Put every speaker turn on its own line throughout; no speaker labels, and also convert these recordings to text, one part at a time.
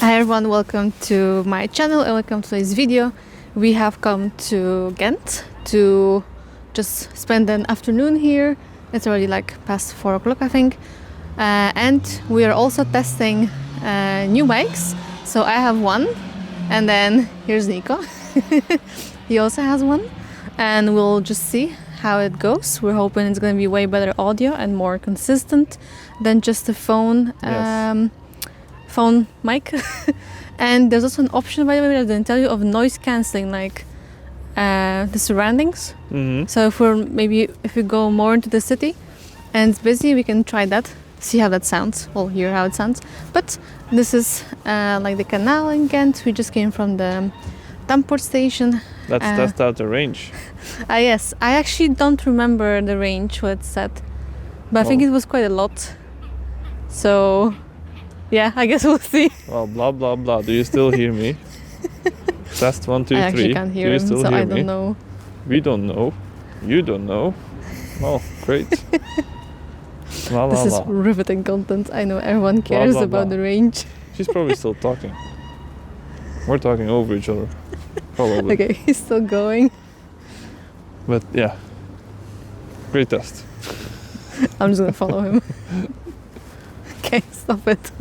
Hi everyone, welcome to my channel and welcome to today's video. We have come to Ghent to just spend an afternoon here. It's already like past 4 o'clock I think. And we are also testing new bikes. So I have one and then here's Nico. He also has one and we'll just see how it goes. We're hoping it's going to be way better audio and more consistent than just a phone.
Yes.
Phone mic. And there's also an option, by the way, that I didn't tell you, of noise cancelling, like the surroundings.
Mm-hmm.
So if we go more into the city and it's busy, we can try that, see how that sounds, or hear how it sounds. But this is like the canal in Ghent. We just came from the Damport station.
Let's test out the range.
Yes, I actually don't remember the range, what it said, but I think it was quite a lot. So yeah, I guess we'll see.
Well, blah blah blah. Do you still hear me? Test 1, 2, 3.
I actually can't hear
Do you
him,
still
so
hear
I
me?
don't know.
We don't know. You don't know. Well, great. La, la,
This is
la.
riveting content. I know everyone cares
blah,
about
blah.
the range.
She's probably still talking. We're talking over each other. Probably.
Okay, he's still going.
But yeah. Great test.
I'm just gonna follow him. Okay, stop it.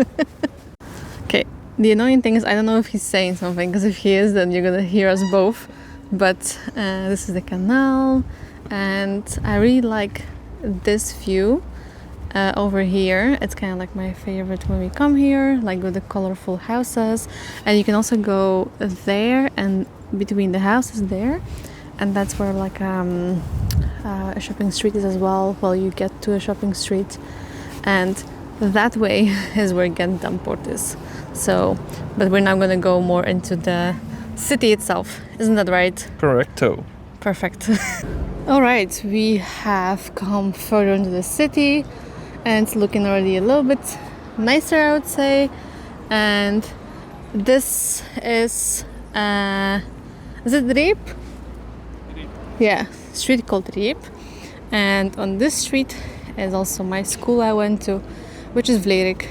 Okay, the annoying thing is I don't know if he's saying something, because if he is, then you're gonna hear us both. But this is the canal, and I really like this view over here. It's kind of like my favorite when we come here, like with the colorful houses. And you can also go there and between the houses there, and that's where like a shopping street is as well. Well, you get to a shopping street, and that way is where Ghent Damport is. So, but we're now gonna go more into the city itself. Isn't that right?
Correcto.
Perfect. All right, we have come further into the city, and it's looking already a little bit nicer, I would say. And this is it Reep? Yeah, street called Reep. And on this street is also my school I went to, which is Vlerik.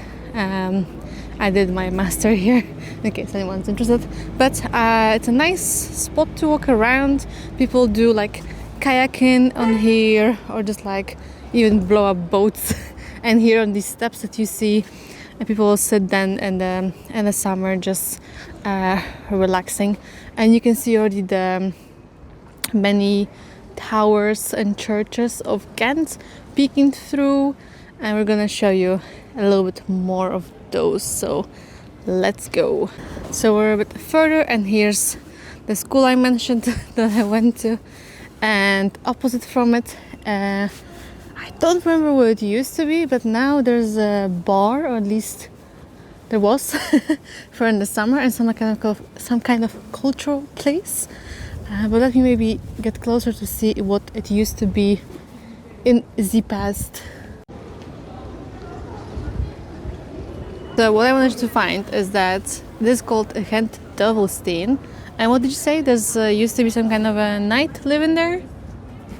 I did my master here, in case anyone's interested. But it's a nice spot to walk around. People do like kayaking on here, or just like even blow up boats. And here on these steps that you see, and people will sit then in the summer just relaxing. And you can see already the many towers and churches of Ghent peeking through, and we're gonna show you a little bit more of those, so let's go. So we're a bit further, and here's the school I mentioned that I went to, and opposite from it I don't remember what it used to be, but now there's a bar, or at least there was for in the summer, and some kind of cultural place. But let me maybe get closer to see what it used to be in the past. So what I wanted to find is that this is called Ghent Gravensteen. And what did you say? There's used to be some kind of a knight living there?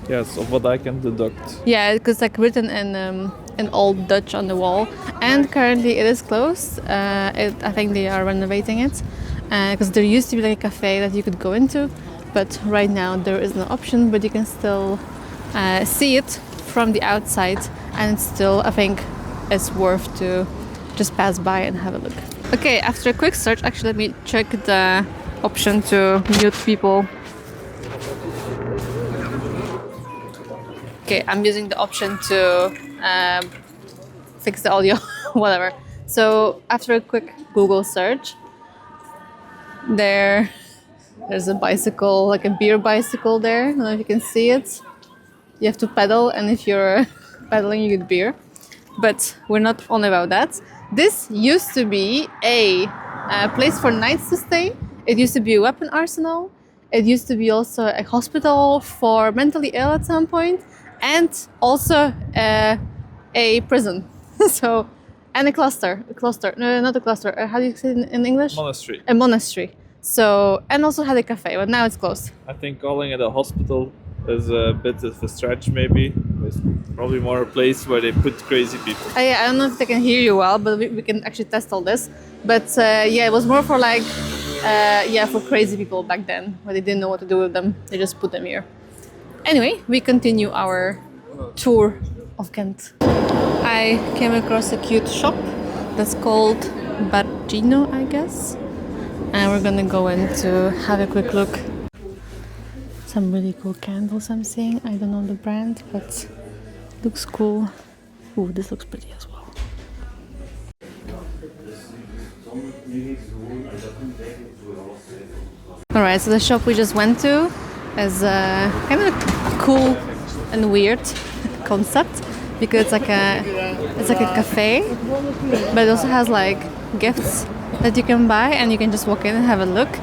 Yes, of what I can deduct.
Yeah, because like written in old Dutch on the wall. And currently it is closed. I think they are renovating it. Because there used to be like a cafe that you could go into. But right now there is no option, but you can still see it from the outside, and it's still, I think, it's worth to just pass by and have a look. Okay, after a quick search, actually let me check the option to mute people. Okay, I'm using the option to fix the audio, whatever. So after a quick Google search, there's a bicycle, like a beer bicycle there. I don't know if you can see it. You have to pedal, and if you're pedaling, you get beer. But we're not on about that. This used to be a place for knights to stay. It used to be a weapon arsenal. It used to be also a hospital for mentally ill at some point, and also a prison. So, and a cluster. No, not a cluster. How do you say it in English?
Monastery.
A monastery. So, and also had a cafe, but now it's closed.
I think calling it a hospital is a bit of a stretch, maybe. It's probably more a place where they put crazy people.
I don't know if they can hear you well, but we can actually test all this. But yeah, it was more for like, yeah, for crazy people back then, where they didn't know what to do with them. They just put them here. Anyway, we continue our tour of Ghent. I came across a cute shop that's called Bargino, I guess. And we're gonna go in to have a quick look. Some really cool candles I'm seeing. I don't know the brand, but looks cool. Ooh, this looks pretty as well. Alright, so the shop we just went to is kind of a cool and weird concept because it's like a cafe, but it also has like gifts that you can buy and you can just walk in and have a look.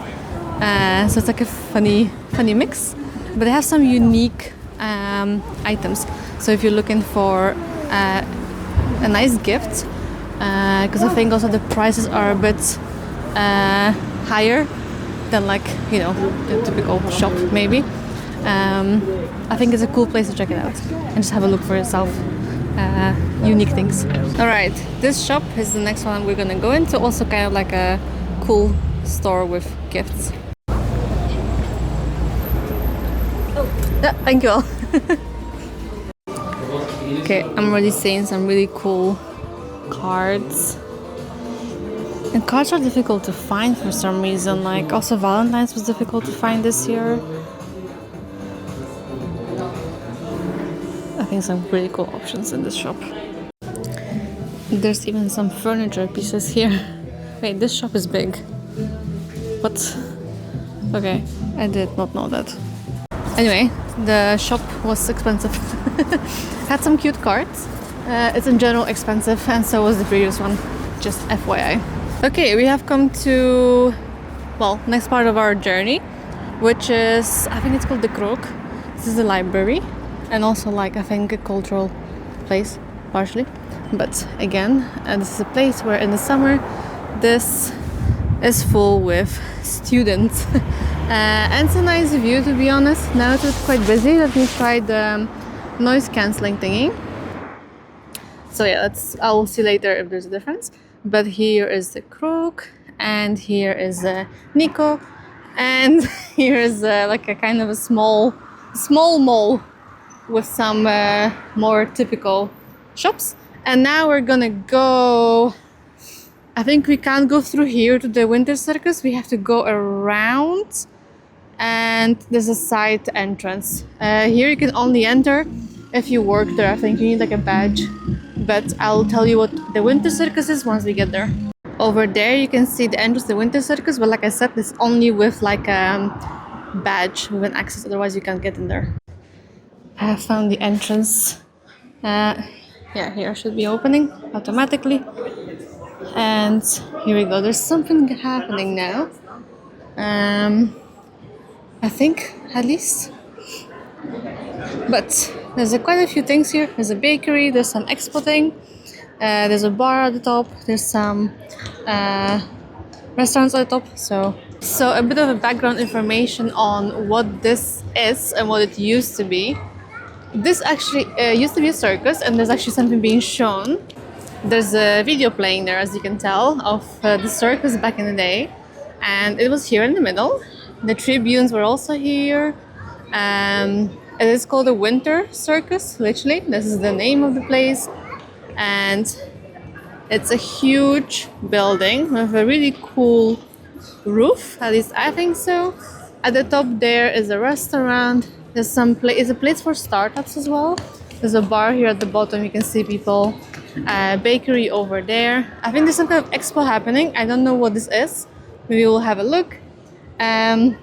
So it's like a funny mix, but they have some unique items. So if you're looking for a nice gift, because I think also the prices are a bit higher than like, you know, the typical shop maybe. I think it's a cool place to check it out and just have a look for yourself. Unique things. Alright, this shop is the next one we're gonna go into, also kind of like a cool store with gifts. Yeah, thank you all. Okay, I'm already seeing some really cool cards. And cards are difficult to find for some reason, like also Valentine's was difficult to find this year. I think some really cool options in this shop. There's even some furniture pieces here. Wait, this shop is big. What? Okay, I did not know that. Anyway, the shop was expensive. Had some cute cards. It's in general expensive, and so was the previous one. Just FYI. Okay, we have come to, well, next part of our journey, which is, I think it's called the Krook. This is a library, and also like I think a cultural place, partially. But again, this is a place where in the summer, this is full with students. And it's a nice view, to be honest. Now it's quite busy. Let me try the noise cancelling thingy. So yeah, I'll see later if there's a difference. But here is the Krook, and here is Nico, and here is like a kind of a small mall with some more typical shops. And now we're gonna go. I think we can't go through here to the Wintercircus. We have to go around, and there's a side entrance. Here you can only enter if you work there. I think you need like a badge. But I'll tell you what the Wintercircus is once we get there. Over there you can see the entrance to the Wintercircus, but like I said, it's only with like a badge with an access, otherwise you can't get in there. I have found the entrance. Yeah, here should be opening automatically. And here we go, there's something happening now. I think, at least. But there's quite a few things here. There's a bakery, there's some expo thing, there's a bar at the top, there's some restaurants at the top. So a bit of a background information on what this is and what it used to be. This actually used to be a circus, and there's actually something being shown. There's a video playing there, as you can tell, of the circus back in the day, and it was here in the middle. The tribunes were also here. It is called a Wintercircus, literally. This is the name of the place. And it's a huge building with a really cool roof, at least I think so. At the top there is a restaurant. There's some it's a place for startups as well. There's a bar here at the bottom, you can see people. Bakery over there. I think there's some kind of expo happening. I don't know what this is. Maybe we'll have a look. And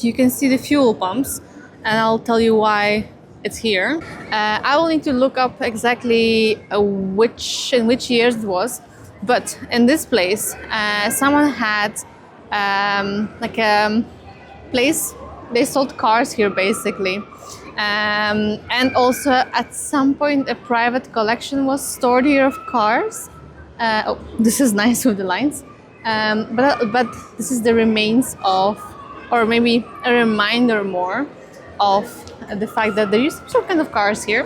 you can see the fuel pumps, and I'll tell you why it's here. I will need to look up exactly in which years it was, but in this place someone had like a place, they sold cars here basically, and also at some point a private collection was stored here of cars. Oh, this is nice with the lines. But this is the remains of, or maybe a reminder more of the fact that there used to be some kind of cars here.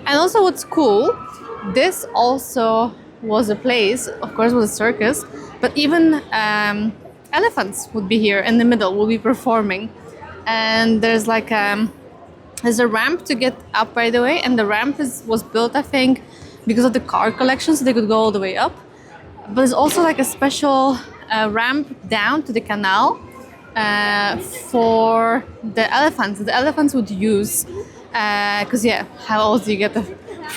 And also what's cool, this also was a place, of course, was a circus, but even elephants would be here in the middle, will be performing. And there's a ramp to get up, by the way, and the ramp was built, I think, because of the car collection, so they could go all the way up. But there's also like a special ramp down to the canal for the elephants. The elephants would use, because yeah, how else do you get a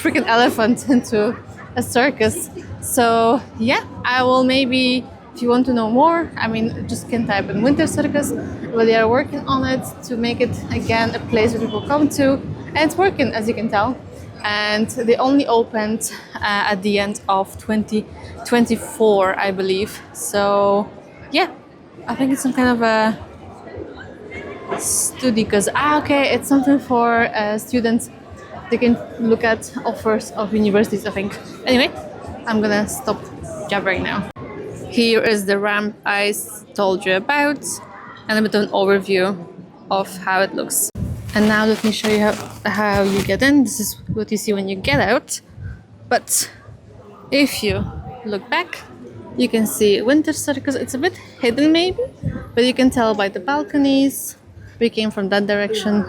freaking elephant into a circus? So yeah, I will maybe, if you want to know more, I mean, just can type in Wintercircus, but they are working on it to make it again a place where people come to, and it's working, as you can tell. And they only opened at the end of 2024, I believe. So yeah, I think it's some kind of a study, because okay, it's something for students. They can look at offers of universities, I think. Anyway, I'm gonna stop jabbering now. Here is the ramp I told you about, and a bit of an overview of how it looks. And now let me show you how you get in. This is what you see when you get out. But if you look back, you can see Wintercircus. It's a bit hidden maybe, but you can tell by the balconies. We came from that direction,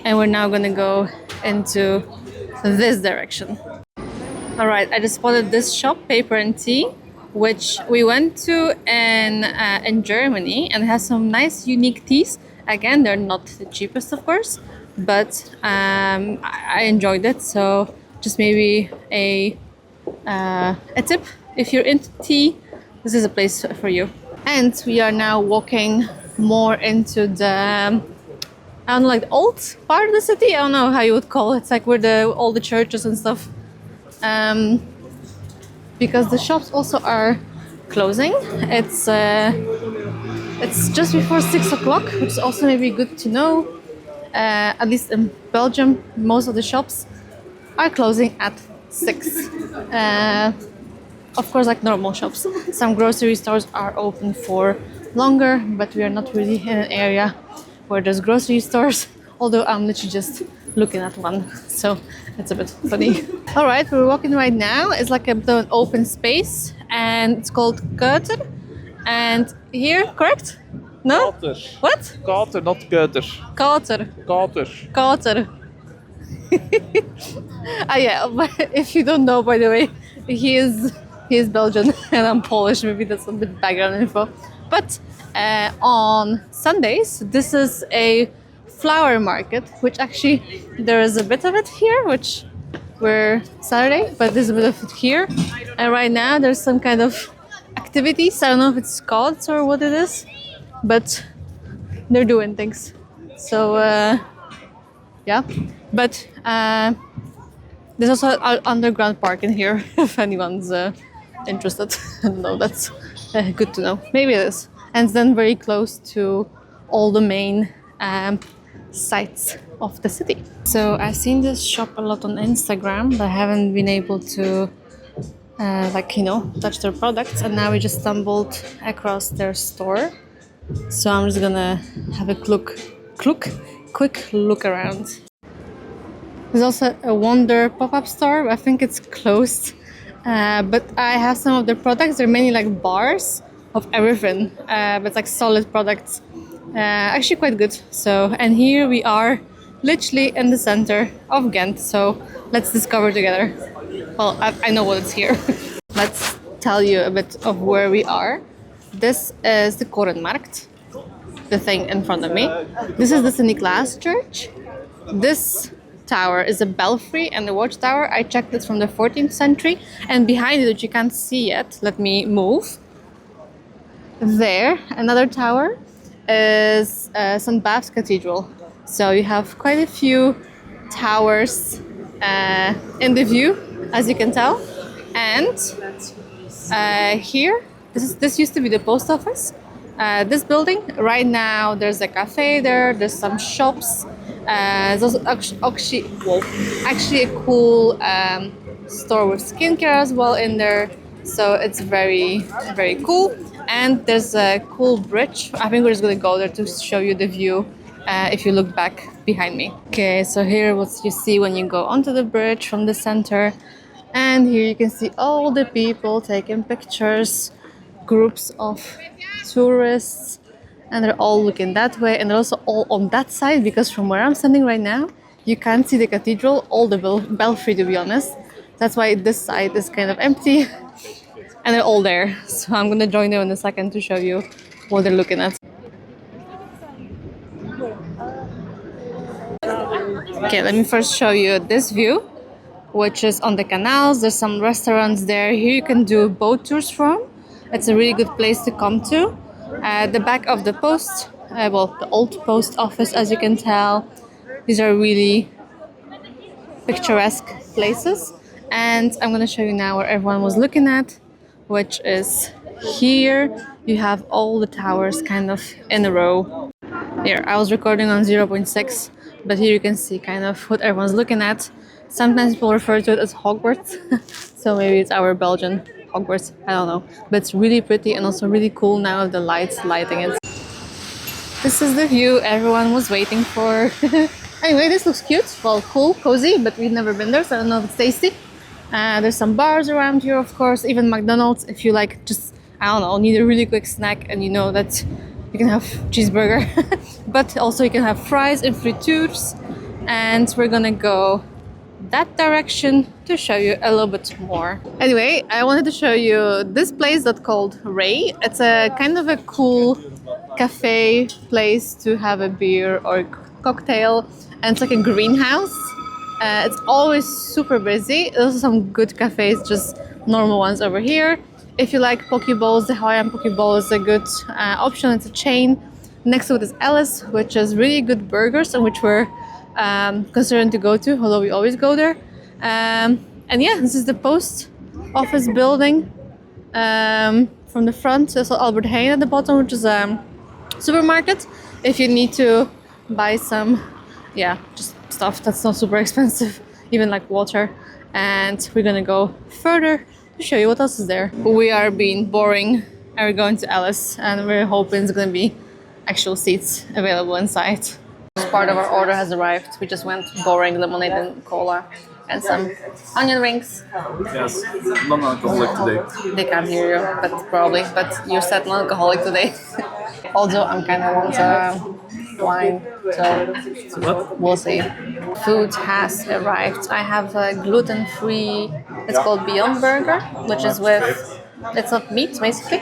and we're now gonna go into this direction. All right, I just spotted this shop, Paper and Tea, which we went to in Germany, and it has some nice unique teas. Again, they're not the cheapest, of course, but I enjoyed it. So just maybe a tip, if you're into tea, this is a place for you. And we are now walking more into the, I don't know, like the old part of the city. I don't know how you would call it. It's like where all the churches and stuff. Because the shops also are closing. It's just before 6 o'clock, which is also maybe good to know. At least in Belgium, most of the shops are closing at 6. Of course, like normal shops. Some grocery stores are open for longer, but we are not really in an area where there's grocery stores, although I'm literally just looking at one, so it's a bit funny. All right, we're walking right now. It's like a bit of an open space, and it's called Köter. And here, correct? No?
Kater.
What?
Kater, not Köter.
Kater.
Kater.
Kater. Yeah, but if you don't know, by the way, he is Belgian and I'm Polish. Maybe that's a bit background info. But on Sundays, this is a flower market, which actually there is a bit of it here, which we're Saturday, but there's a bit of it here. And right now there's some kind of activities. I don't know if it's called or what it is, but they're doing things. So yeah, but there's also an underground park in here if anyone's interested. I don't know, that's good to know. Maybe it is. And it's then very close to all the main sites of the city. So I've seen this shop a lot on Instagram, but I haven't been able to touch their products, and now we just stumbled across their store. So I'm just gonna have a quick look around. There's also a Wonder pop-up store, but I think it's closed. But I have some of their products. They're mainly like bars of everything, but it's like solid products. Actually quite good. So, and here we are literally in the center of Ghent. So let's discover together. Well, I know what is here. Let's tell you a bit of where we are. This is the Korenmarkt, the thing in front of me. This is the St. Nicholas Church. This tower is a belfry and a watchtower. I checked it from the 14th century. And behind it, which you can't see yet, let me move. There, another tower is St. Bab's Cathedral. So you have quite a few towers in the view, as you can tell. And here, this used to be the post office. This building, right now there's a cafe there, there's some shops. There's also actually a cool store with skincare as well in there. So it's very, very cool. And there's a cool bridge. I think we're just gonna go there to show you the view if you look back behind me. Okay, so here what you see when you go onto the bridge from the center. And here you can see all the people taking pictures, groups of tourists, and they're all looking that way, and they're also all on that side, because from where I'm standing right now, you can't see the cathedral, all the belfry, to be honest. That's why this side is kind of empty, and they're all there. So I'm gonna join them in a second to show you what they're looking at. Okay, let me first show you this view, which is on the canals. There's some restaurants there. Here you can do boat tours from. It's a really good place to come to. The back of the post, well, the old post office, as you can tell. These are really picturesque places. And I'm going to show you now where everyone was looking at, which is here. You have all the towers kind of in a row. Here, I was recording on 0.6, but here you can see kind of what everyone's looking at. Sometimes people refer to it as Hogwarts, so maybe it's our Belgian Hogwarts, I don't know. But it's really pretty and also really cool now with the lights lighting it. This is the view everyone was waiting for. Anyway, this looks cute, well, cool, cozy, but we've never been there, so I don't know if it's tasty. There's some bars around here, of course, even McDonald's if you like just, I don't know, need a really quick snack and you know that you can have cheeseburger. But also you can have fries and frittures. And we're gonna go that direction to show you a little bit more. Anyway, I wanted to show you this place that's called Ray. It's a kind of a cool cafe place to have a beer or cocktail, and it's like a greenhouse. It's always super busy. There's also some good cafes, just normal ones over here. If you like poke bowls, the Hawaiian poke bowl is a good option. It's a chain. Next to it is Alice, which is really good burgers, and which we're considering to go to, although we always go there. And yeah, this is the post office building. From the front, there's Albert Heijn at the bottom, which is a supermarket. If you need to buy some, yeah, just stuff that's not super expensive, even like water. And we're gonna go further to show you what else is there. We are being boring and we're going to Alice, and we're hoping it's gonna be actual seats available inside. Part of our order has arrived. We just went boring lemonade and cola and some onion rings.
Yes, non-alcoholic today.
They can't hear you, but probably. But you said non-alcoholic today. Although I'm kind of want wine, so we'll see. Food has arrived. I have a gluten-free. It's called Beyond Burger, which is with. It's not meat, basically.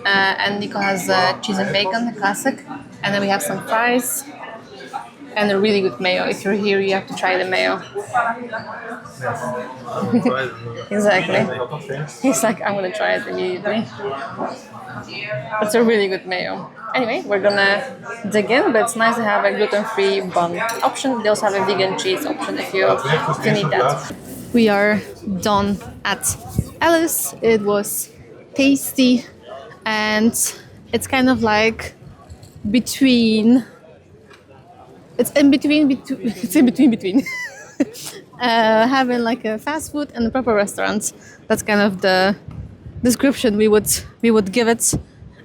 And Nico has cheese and bacon, the classic. And then we have some fries. And a really good mayo. If you're here, you have to try the mayo. Exactly. He's like, I'm gonna try it immediately. It's a really good mayo. Anyway, we're gonna dig in, but it's nice to have a gluten-free bun option. They also have a vegan cheese option if you need that. We are done at Alice. It was tasty, and it's kind of like between. It's in between. It's in between. Having like a fast food and a proper restaurant. That's kind of the description we would give it.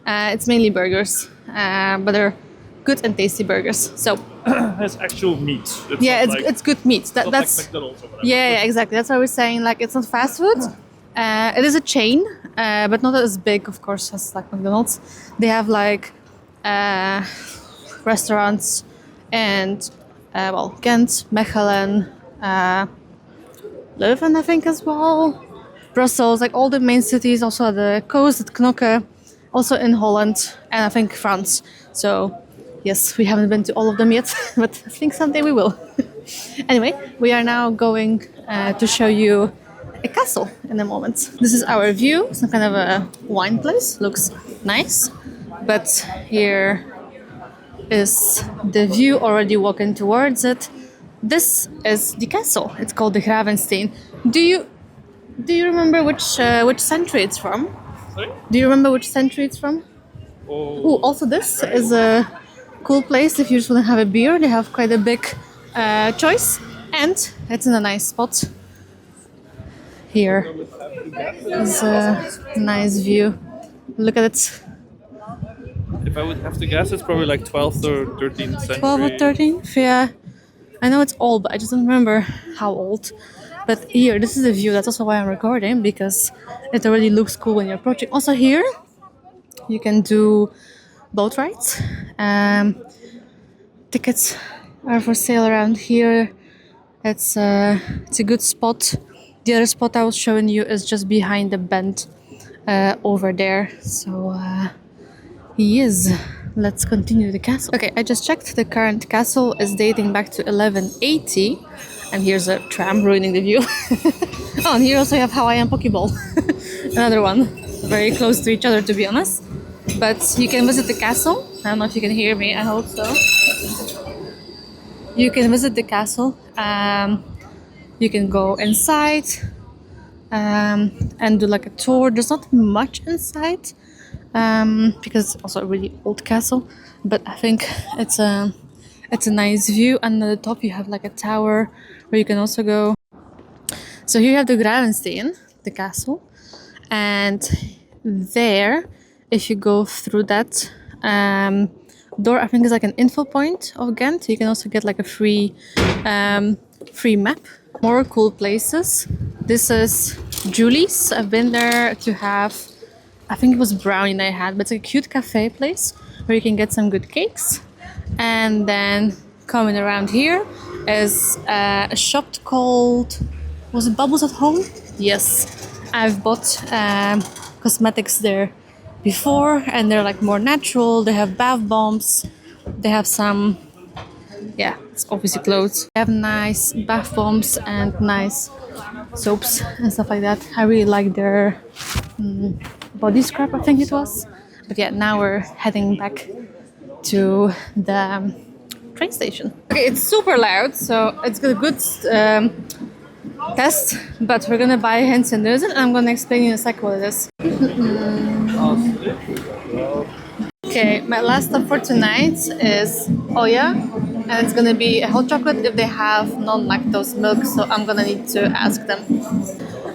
It's mainly burgers, but they're good and tasty burgers. So
It's actual meat.
it's good meat. That's
like McDonald's or whatever.
yeah, exactly. That's why we're saying like it's not fast food. It is a chain, but not as big, of course, as like McDonald's. They have like restaurants. And well, Ghent, Mechelen, Leuven, I think as well, Brussels, like all the main cities, also the coast at Knokke, also in Holland, and I think France. So yes, we haven't been to all of them yet, but I think someday we will. Anyway, we are now going to show you a castle in a moment. This is our view, some kind of a wine place, looks nice, but here is the view already walking towards it. This is the castle. It's called the Gravensteen. Do you remember which century it's from?
Sorry?
Do you remember which century it's from? Oh, also this is a cool place if you just want to have a beer. They have quite a big choice, and it's in a nice spot. Here is a nice view. Look at it.
If I would have to guess, it's probably like 12th or 13th century.
12 or 13th, yeah. I know it's old, but I just don't remember how old. But here, this is the view. That's also why I'm recording, because it already looks cool when you're approaching. Also here, you can do boat rides. Tickets are for sale around here. It's a good spot. The other spot I was showing you is just behind the bend over there. So yes, let's continue the castle. Okay, I just checked. The current castle is dating back to 1180. And here's a tram ruining the view. Oh, and here also you have Hawaiian Pokeball. Another one. Very close to each other, to be honest. But you can visit the castle. I don't know if you can hear me. I hope so. You can visit the castle. You can go inside and do like a tour. There's not much inside because it's also a really old castle. But I think it's a nice view. And at the top you have like a tower where you can also go. So here you have the Gravensteen, the castle. And there, if you go through that door, I think it's like an info point of Ghent. You can also get like a free map. More cool places. This is Julie's. I've been there to have, I think it was brownie I had, but it's a cute cafe place where you can get some good cakes. And then coming around here is a shop called, was it Bubbles at Home? Yes, I've bought cosmetics there before, and they're like more natural. They have bath bombs, they have some, yeah, it's obviously clothes. They have nice bath bombs and nice soaps and stuff like that. I really like their body scrub, I think it was. But yeah, now we're heading back to the train station. Okay, it's super loud, so it's got a good test, but we're gonna buy Ghent and I'm gonna explain in a sec what it is. Okay, my last stop for tonight is Oya, and it's gonna be a hot chocolate if they have non-lactose milk, so I'm gonna need to ask them.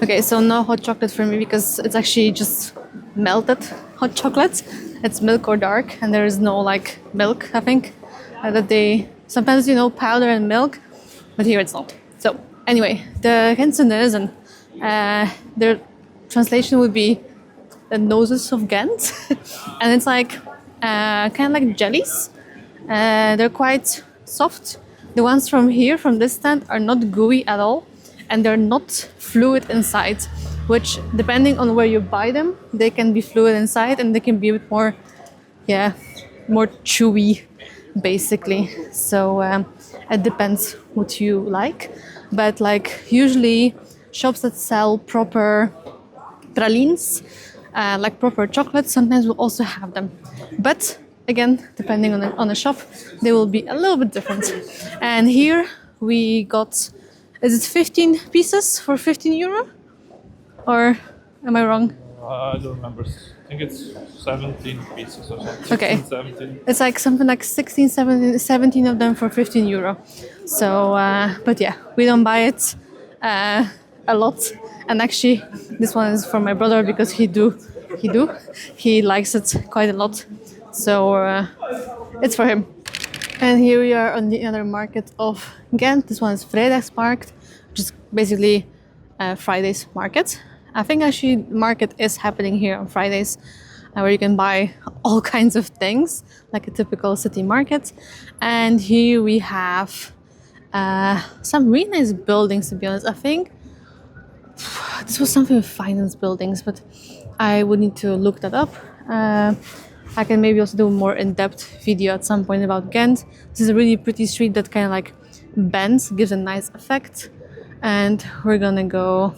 Okay, so no hot chocolate for me because it's actually just melted hot chocolate. It's milk or dark, and there is no like milk, I think, that they sometimes, you know, powder and milk, but here it's not. So anyway, the Gentseneuzen, their translation would be the noses of Ghent, and it's like kind of like jellies. They're quite soft. The ones from here, from this stand, are not gooey at all, and they're not fluid inside, which depending on where you buy them, they can be fluid inside and they can be a bit more, yeah, more chewy, basically. So it depends what you like. But like usually shops that sell proper pralines, like proper chocolates, sometimes will also have them. But again, depending on the shop, they will be a little bit different. And here we got, is it 15 pieces for 15 euro? Or am I wrong?
I don't remember. I think it's 17 pieces or something.
Okay.
16, 17.
It's like something like 16, 17 of them for 15 euro. So, but yeah, we don't buy it a lot. And actually, this one is for my brother because he likes it quite a lot. So it's for him. And here we are on the other market of Ghent. This one is Vrijdagmarkt, which is basically Friday's market. I think actually market is happening here on Fridays, where you can buy all kinds of things, like a typical city market. And here we have some really nice buildings, to be honest. I think this was something with finance buildings, but I would need to look that up. I can maybe also do a more in-depth video at some point about Ghent. This is a really pretty street that kind of like bends, gives a nice effect. And we're gonna go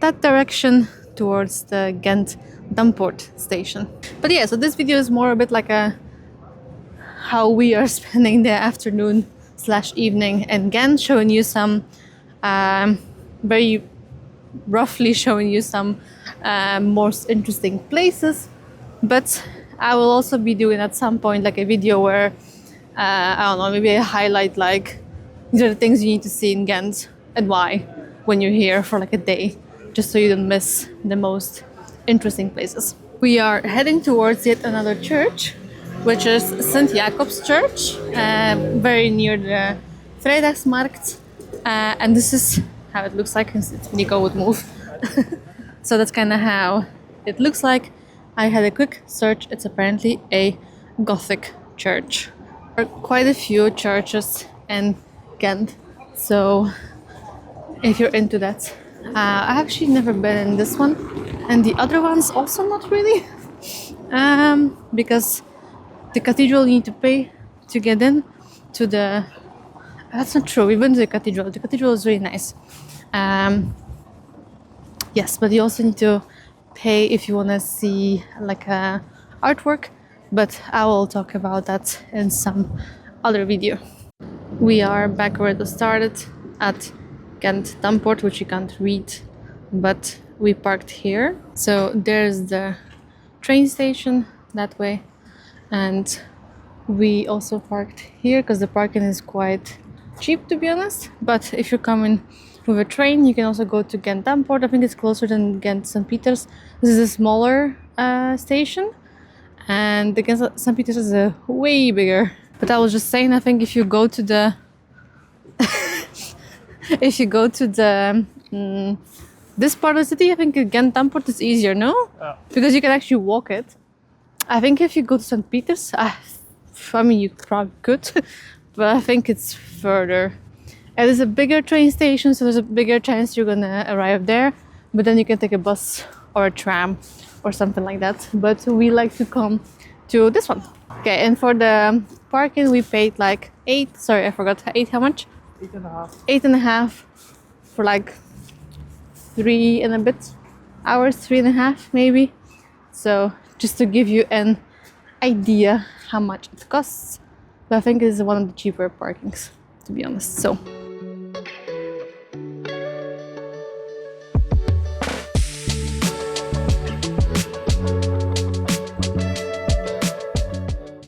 that direction towards the Ghent Damport station. But yeah, so this video is more a bit like a how we are spending the afternoon / evening in Ghent, showing you some very roughly showing you some most interesting places. But I will also be doing at some point like a video where I don't know, maybe I highlight like these are the things you need to see in Ghent and why when you're here for like a day, just so you don't miss the most interesting places. We are heading towards yet another church, which is St. Jacob's Church, very near the Vrijdagmarkt. And this is how it looks like since Nico would move. So that's kind of how it looks like. I had a quick search. It's apparently a Gothic church. There are quite a few churches in Ghent, so if you're into that. I've actually never been in this one, and the other ones also not really, because the cathedral you need to pay to get in to the... That's not true, we've been to the cathedral. The cathedral is really nice. Yes, but you also need to pay if you want to see like artwork, but I will talk about that in some other video. We are back where it started at Ghent Damport, which you can't read, but we parked here. So there's the train station that way, and we also parked here because the parking is quite cheap, to be honest. But if you're coming with a train, you can also go to Ghent Damport. I think it's closer than Ghent St. Peter's. This is a smaller station, and the Ghent St. Peter's is way bigger. But I was just saying, I think if you go to the if you go to the this part of the city, I think Ghent Damport is easier, no?
Yeah.
Because you can actually walk it. I think if you go to St. Peter's, I mean, you probably could, but I think it's further. It is a bigger train station, so there's a bigger chance you're gonna arrive there, but then you can take a bus or a tram or something like that. But we like to come to this one. Okay, and for the parking we paid like 8, sorry I forgot, 8 how much?
8.5.
8.5 for like 3 and a bit hours, 3.5 maybe. So just to give you an idea how much it costs. But I think it is one of the cheaper parkings, to be honest. So